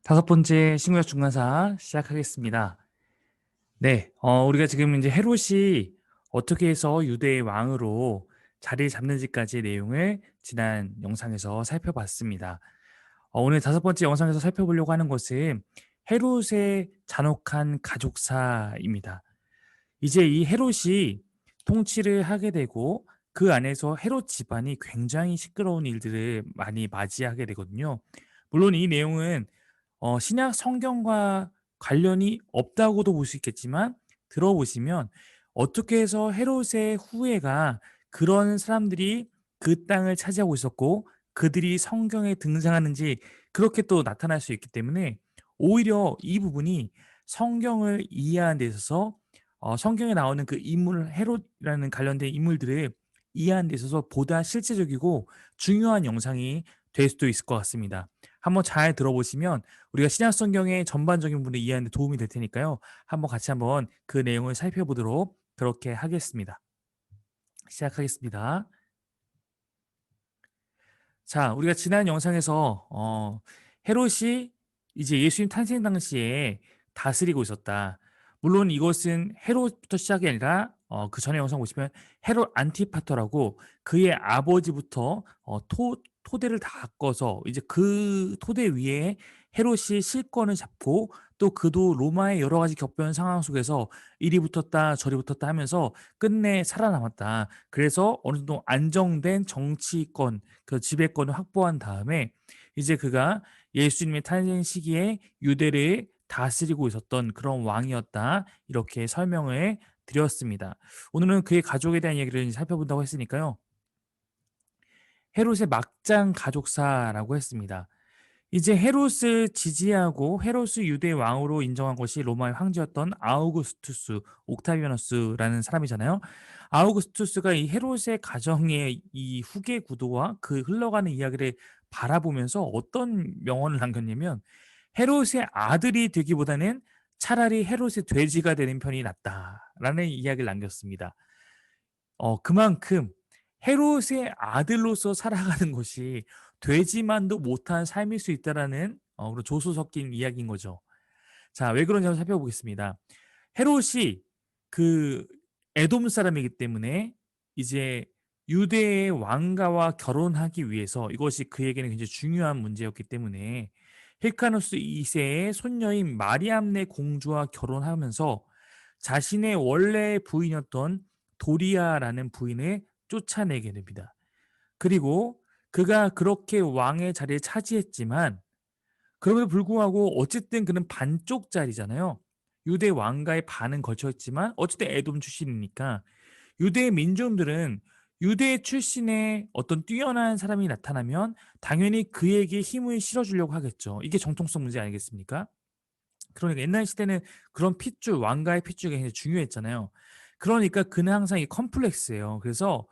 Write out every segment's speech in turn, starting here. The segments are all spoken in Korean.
다섯 번째 신구약 중간사 시작하겠습니다. 네, 우리가 지금 이제 헤롯이 어떻게 해서 유대의 왕으로 자리를 잡는지까지의 내용을 지난 영상에서 살펴봤습니다. 오늘 다섯 번째 영상에서 살펴보려고 하는 것은 헤롯의 잔혹한 가족사입니다. 이제 이 헤롯이 통치를 하게 되고 그 안에서 헤롯 집안이 굉장히 시끄러운 일들을 많이 맞이하게 되거든요. 물론 이 내용은 신약 성경과 관련이 없다고도 볼 수 있겠지만 들어보시면 어떻게 해서 헤롯의 후예가 그런 사람들이 그 땅을 차지하고 있었고 그들이 성경에 등장하는지 그렇게 또 나타날 수 있기 때문에 오히려 이 부분이 성경을 이해하는 데 있어서 성경에 나오는 그 인물 헤롯이라는 관련된 인물들을 이해하는 데 있어서 보다 실제적이고 중요한 영상이 될 수도 있을 것 같습니다. 한번 잘 들어보시면 우리가 신약 성경의 전반적인 부분을 이해하는 데 도움이 될 테니까요. 한번 같이 한번 그 내용을 살펴보도록 그렇게 하겠습니다. 시작하겠습니다. 자, 우리가 지난 영상에서 헤롯이 이제 예수님 탄생 당시에 다스리고 있었다. 물론 이것은 헤롯부터 시작이 아니라 그 전에 영상 보시면 헤롯 안티파터라고 그의 아버지부터 토대를 다 꺾어서 이제 그 토대 위에 헤롯이 실권을 잡고 또 그도 로마의 여러 가지 격변 상황 속에서 이리 붙었다 저리 붙었다 하면서 끝내 살아남았다. 그래서 어느 정도 안정된 정치권 그 지배권을 확보한 다음에 이제 그가 예수님의 탄생 시기에 유대를 다스리고 있었던 그런 왕이었다. 이렇게 설명을 드렸습니다. 오늘은 그의 가족에 대한 얘기를 살펴본다고 했으니까요. 헤롯의 막장 가족사라고 했습니다. 이제 헤롯을 지지하고 헤롯을 유대 왕으로 인정한 것이 로마의 황제였던 아우구스투스 옥타비아누스라는 사람이잖아요. 아우구스투스가 이 헤롯의 가정의 이 후계 구도와 그 흘러가는 이야기를 바라보면서 어떤 명언을 남겼냐면 헤롯의 아들이 되기보다는 차라리 헤롯의 돼지가 되는 편이 낫다라는 이야기를 남겼습니다. 그만큼 헤롯의 아들로서 살아가는 것이 되지만도 못한 삶일 수 있다라는 그런 조소 섞인 이야기인 거죠. 자, 왜 그런지 한번 살펴보겠습니다. 헤롯이 그 에돔 사람이기 때문에 이제 유대의 왕가와 결혼하기 위해서 이것이 그에게는 굉장히 중요한 문제였기 때문에 힐카누스 2세의 손녀인 마리암네 공주와 결혼하면서 자신의 원래 부인이었던 도리아라는 부인을 쫓아내게 됩니다. 그리고 그가 그렇게 왕의 자리를 차지했지만 그럼에도 불구하고 어쨌든 그는 반쪽짜리잖아요. 유대 왕가의 반은 걸쳐 있지만 어쨌든 에돔 출신이니까 유대 민족들은 유대 출신의 어떤 뛰어난 사람이 나타나면 당연히 그에게 힘을 실어주려고 하겠죠. 이게 정통성 문제 아니겠습니까? 그러니까 옛날 시대는 그런 핏줄, 왕가의 핏줄이 굉장히 중요했잖아요. 그러니까 그는 항상 이 컴플렉스예요. 그래서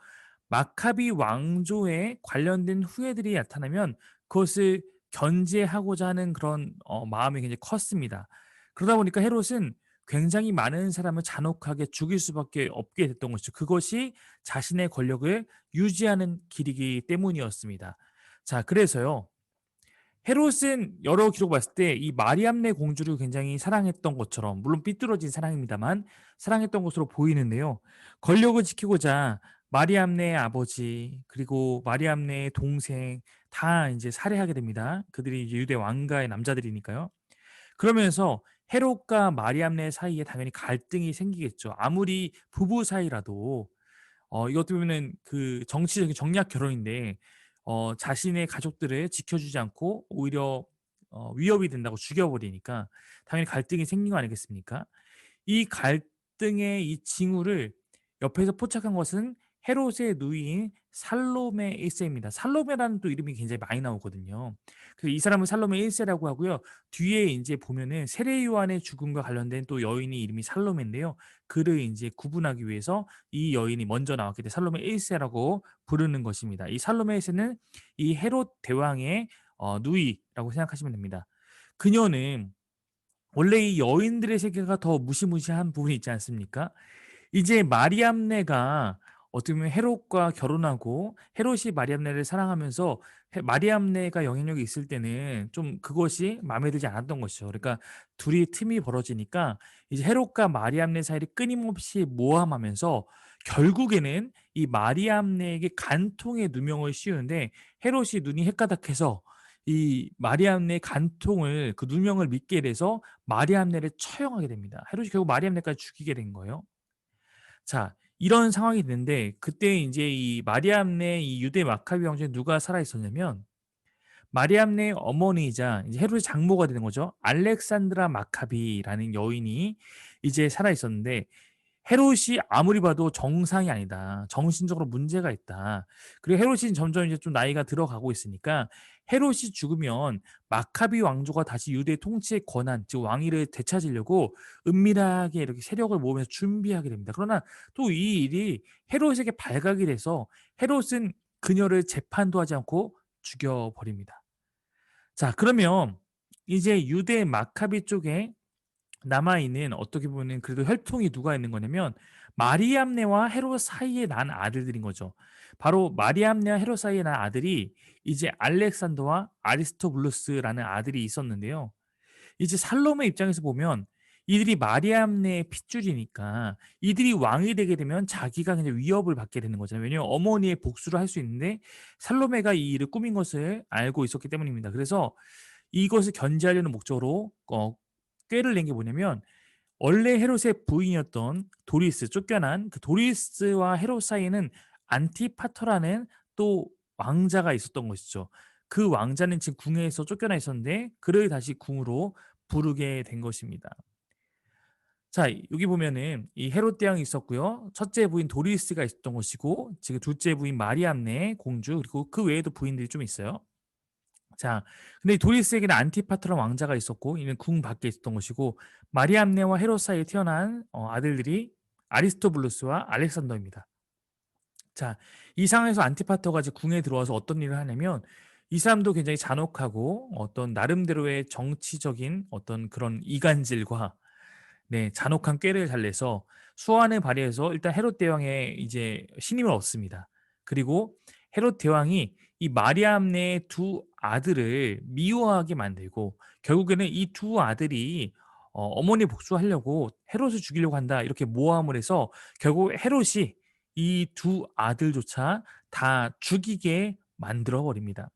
마카비 왕조에 관련된 후예들이 나타나면 그것을 견제하고자 하는 그런 마음이 굉장히 컸습니다. 그러다 보니까 헤롯은 굉장히 많은 사람을 잔혹하게 죽일 수밖에 없게 됐던 것이죠. 그것이 자신의 권력을 유지하는 길이기 때문이었습니다. 자, 그래서요. 헤롯은 여러 기록 봤을 때 이 마리암네 공주를 굉장히 사랑했던 것처럼 물론 삐뚤어진 사랑입니다만 사랑했던 것으로 보이는데요. 권력을 지키고자 마리암네의 아버지 그리고 마리암네의 동생 다 이제 살해하게 됩니다. 그들이 이제 유대 왕가의 남자들이니까요. 그러면서 헤롯과 마리암네 사이에 당연히 갈등이 생기겠죠. 아무리 부부 사이라도 이것 보면은 그 정치적인 정략 결혼인데 자신의 가족들을 지켜주지 않고 오히려 위협이 된다고 죽여버리니까 당연히 갈등이 생긴 거 아니겠습니까? 이 갈등의 이 징후를 옆에서 포착한 것은 헤롯의 누이인 살로메 1세입니다. 살로메라는 또 이름이 굉장히 많이 나오거든요. 그래서 이 사람은 살로메 1세라고 하고요. 뒤에 이제 보면은 세례 요한의 죽음과 관련된 또 여인이 이름이 살로메인데요. 그를 이제 구분하기 위해서 이 여인이 먼저 나왔기 때문에 살로메 1세라고 부르는 것입니다. 이 살로메 1세는 이 헤롯 대왕의 누이라고 생각하시면 됩니다. 그녀는 원래 이 여인들의 세계가 더 무시무시한 부분이 있지 않습니까? 이제 마리암네가 어떻게 보면 헤롯과 결혼하고 헤롯이 마리암네를 사랑하면서 마리암네가 영향력이 있을 때는 좀 그것이 마음에 들지 않았던 것이죠. 그러니까 둘이 틈이 벌어지니까 이제 헤롯과 마리암네 사이를 끊임없이 모함하면서 결국에는 이 마리암네에게 간통의 누명을 씌우는데 헤롯이 눈이 헷가닥해서 이 마리암네의 간통을 그 누명을 믿게 돼서 마리암네를 처형하게 됩니다. 헤롯이 결국 마리암네까지 죽이게 된 거예요. 자, 이런 상황이 됐는데 그때 인제 이 마리암네 이 유대 마카비 왕조에 누가 살아 있었냐면 마리암네의 어머니이자 이제 헤롯의 장모가 되는 거죠. 알렉산드라 마카비라는 여인이 이제 살아 있었는데 헤롯이 아무리 봐도 정상이 아니다. 정신적으로 문제가 있다. 그리고 헤롯이 점점 이제 좀 나이가 들어가고 있으니까 헤롯이 죽으면 마카비 왕조가 다시 유대 통치의 권한, 즉 왕위를 되찾으려고 은밀하게 이렇게 세력을 모으면서 준비하게 됩니다. 그러나 또 이 일이 헤롯에게 발각이 돼서 헤롯은 그녀를 재판도 하지 않고 죽여버립니다. 자, 그러면 이제 유대 마카비 쪽에 남아있는 어떻게 보면 그래도 혈통이 누가 있는 거냐면 마리암네와 헤롯 사이에 난 아들들인 거죠. 바로 마리암네와 헤롯 사이에 난 아들이 이제 알렉산더와 아리스토블루스라는 아들이 있었는데요. 이제 살로메 입장에서 보면 이들이 마리암네의 핏줄이니까 이들이 왕이 되게 되면 자기가 그냥 위협을 받게 되는 거잖아요. 왜냐하면 어머니의 복수를 할 수 있는데 살로메가 이 일을 꾸민 것을 알고 있었기 때문입니다. 그래서 이것을 견제하려는 목적으로 꾀를 낸 게 뭐냐면 원래 헤롯의 부인이었던 도리스, 쫓겨난 그 도리스와 헤롯 사이에는 안티파터라는 또 왕자가 있었던 것이죠. 그 왕자는 지금 궁에서 쫓겨나 있었는데 그를 다시 궁으로 부르게 된 것입니다. 자, 여기 보면은 이 헤롯 대왕이 있었고요. 첫째 부인 도리스가 있었던 것이고 지금 둘째 부인 마리암네 공주 그리고 그 외에도 부인들이 좀 있어요. 자, 근데 이 도리스에게는 안티파트라는 왕자가 있었고 이는 궁 밖에 있었던 것이고 마리암네와 헤롯 사이에 태어난 아들들이 아리스토블루스와 알렉산더입니다. 자, 이 상황에서 안티파터가 이제 궁에 들어와서 어떤 일을 하냐면 이 사람도 굉장히 잔혹하고 어떤 나름대로의 정치적인 어떤 그런 이간질과 네, 잔혹한 꾀를 달래서 수완을 발휘해서 일단 헤롯 대왕의 이제 신임을 얻습니다. 그리고 헤롯 대왕이 이 마리암네의 두 아들을 미워하게 만들고 결국에는 이 두 아들이 어머니 복수하려고 헤롯을 죽이려고 한다 이렇게 모함을 해서 결국 헤롯이 이 두 아들조차 다 죽이게 만들어 버립니다.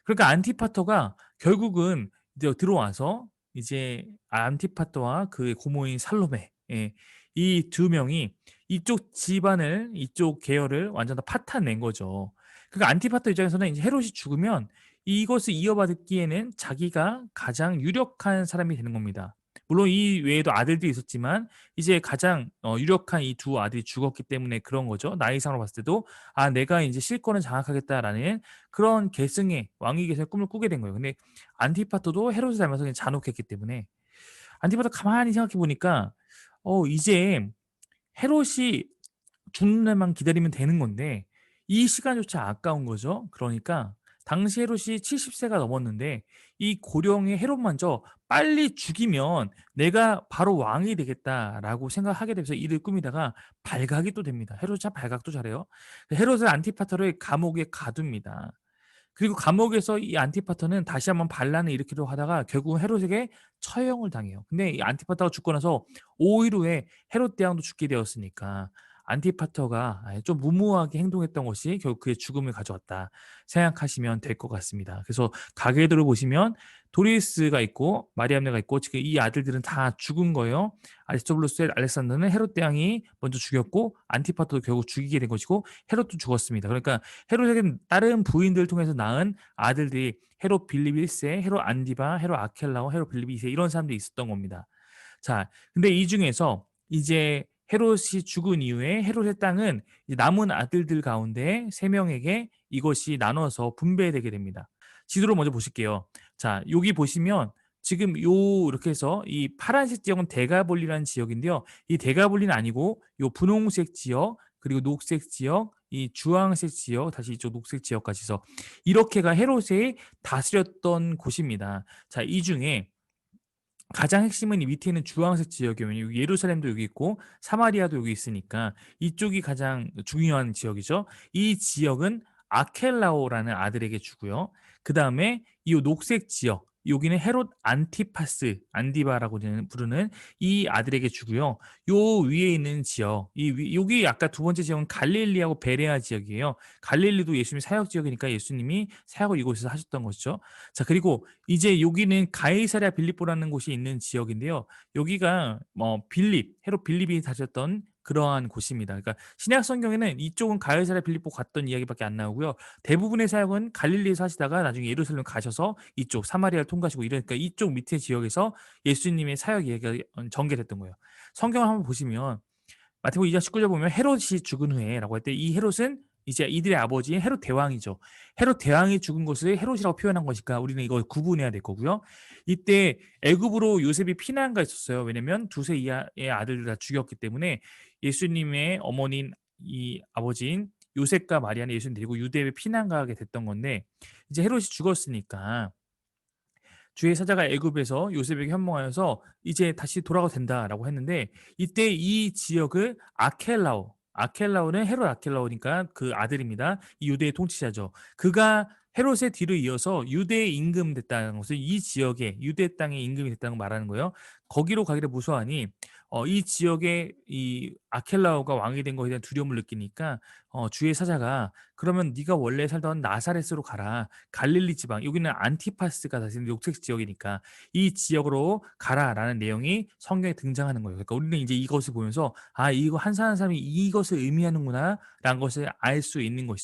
그러니까 안티파터가 결국은 이제 들어와서 이제 안티파터와 그의 고모인 살로메 예, 이 두 명이 이쪽 집안을 이쪽 계열을 완전 다 파탄낸 거죠. 그러니까 안티파터 입장에서는 이제 헤롯이 죽으면 이것을 이어받기에는 자기가 가장 유력한 사람이 되는 겁니다. 물론 이 외에도 아들도 있었지만 이제 가장 유력한 이 두 아들이 죽었기 때문에 그런 거죠. 나이상으로 봤을 때도 아 내가 이제 실권을 장악하겠다라는 그런 계승의 왕위 계승의 꿈을 꾸게 된 거예요. 근데 안티파터도 헤롯을 닮아서 그냥 잔혹했기 때문에 안티파터 가만히 생각해 보니까 이제 헤롯이 죽는 날만 기다리면 되는 건데 이 시간조차 아까운 거죠. 그러니까 당시 헤롯이 70세가 넘었는데 이 고령의 헤롯마저 빨리 죽이면 '내가 바로 왕이 되겠다.'라고 생각하게 되면서 이를 꾸미다가 발각이 또 됩니다. 헤롯이 참 발각도 잘해요. 헤롯을 안티파터를 감옥에 가둡니다. 그리고 감옥에서 이 안티파터는 다시 한번 반란을 일으키려고 하다가 결국 헤롯에게 처형을 당해요. 근데 이 안티파터가 죽고 나서 5일 후에 헤롯 대왕도 죽게 되었으니까 안티파터가 좀 무모하게 행동했던 것이 결국 그의 죽음을 가져왔다 생각하시면 될 것 같습니다. 그래서 가계도를 보시면 도리스가 있고 마리암네가 있고 지금 이 아들들은 다 죽은 거예요. 아리스토블루스 알렉산더는 헤롯 대왕이 먼저 죽였고 안티파터도 결국 죽이게 된 것이고 헤롯도 죽었습니다. 그러니까 헤롯에게는 다른 부인들을 통해서 낳은 아들들이 헤롯 빌립 1세, 헤롯 안디바, 헤롯 아켈라오, 헤롯 빌립 2세 이런 사람들이 있었던 겁니다. 자, 근데 이 중에서 이제 헤롯이 죽은 이후에 헤롯의 땅은 이제 남은 아들들 가운데 3명에게 이것이 나눠서 분배되게 됩니다. 지도를 먼저 보실게요. 자, 여기 보시면 지금 요 이렇게 해서 이 파란색 지역은 데가볼리라는 지역인데요. 이 데가볼리는 아니고 요 분홍색 지역 그리고 녹색 지역 이 주황색 지역 다시 이쪽 녹색 지역까지 해서 이렇게가 헤롯이 다스렸던 곳입니다. 자, 이 중에 가장 핵심은 이 밑에 있는 주황색 지역이요. 왜냐면 여기 예루살렘도 여기 있고 사마리아도 여기 있으니까 이쪽이 가장 중요한 지역이죠. 이 지역은 아켈라오라는 아들에게 주고요. 그다음에 이 녹색 지역 여기는 헤롯 안티파스, 안디바라고 부르는 이 아들에게 주고요. 요 위에 있는 지역, 여기 아까 두 번째 지역은 갈릴리하고 베레아 지역이에요. 갈릴리도 예수님 사역 지역이니까 예수님이 사역을 이곳에서 하셨던 것이죠. 자, 그리고 이제 여기는 가이사랴 빌립보라는 곳이 있는 지역인데요. 여기가 빌립, 헤롯 빌립이 다녔던 그러한 곳입니다. 그러니까 신약 성경에는 이쪽은 가이사랴 빌립보 갔던 이야기밖에 안 나오고요. 대부분의 사역은 갈릴리에서 하시다가 나중에 예루살렘 가셔서 이쪽 사마리아를 통과하시고 이러니까 이쪽 밑에 지역에서 예수님의 사역 이야기가 전개됐던 거예요. 성경을 한번 보시면 마태복음 2장 19절 보면 헤롯이 죽은 후에라고 할 때 이 헤롯은 이제 이들의 아버지인 헤롯 대왕이죠. 헤롯 대왕이 죽은 것을 헤롯이라고 표현한 것이니까 우리는 이걸 구분해야 될 거고요. 이때 애굽으로 요셉이 피난가 있었어요. 왜냐면 두세 이하의 아들들 다 죽였기 때문에 예수님의 어머니인 이 아버지인 요셉과 마리아는 예수님 데리고 유대에 피난 가게 됐던 건데 이제 헤롯이 죽었으니까 주의 사자가 애굽에서 요셉에게 현몽하여서 이제 다시 돌아가도 된다라고 했는데 이때 이 지역을 아켈라오는 헤롯 아켈라오니까 그 아들입니다. 이 유대의 통치자죠. 그가 헤롯의 뒤를 이어서 유대의 임금 됐다는 것을 이 지역에 유대 땅의 임금이 됐다는 걸 말하는 거예요. 거기로 가기를 무서워하니 이 지역에 이 아켈라오가 왕이 된 것에 대한 두려움을 느끼니까 주의 사자가 그러면 네가 원래 살던 나사렛으로 가라. 갈릴리 지방 여기는 안티파스가 다스리는 녹색 지역이니까 이 지역으로 가라라는 내용이 성경에 등장하는 거예요. 그러니까 우리는 이제 이것을 보면서 아 이거 한 사람이 이것을 의미하는구나라는 것을 알 수 있는 것이죠.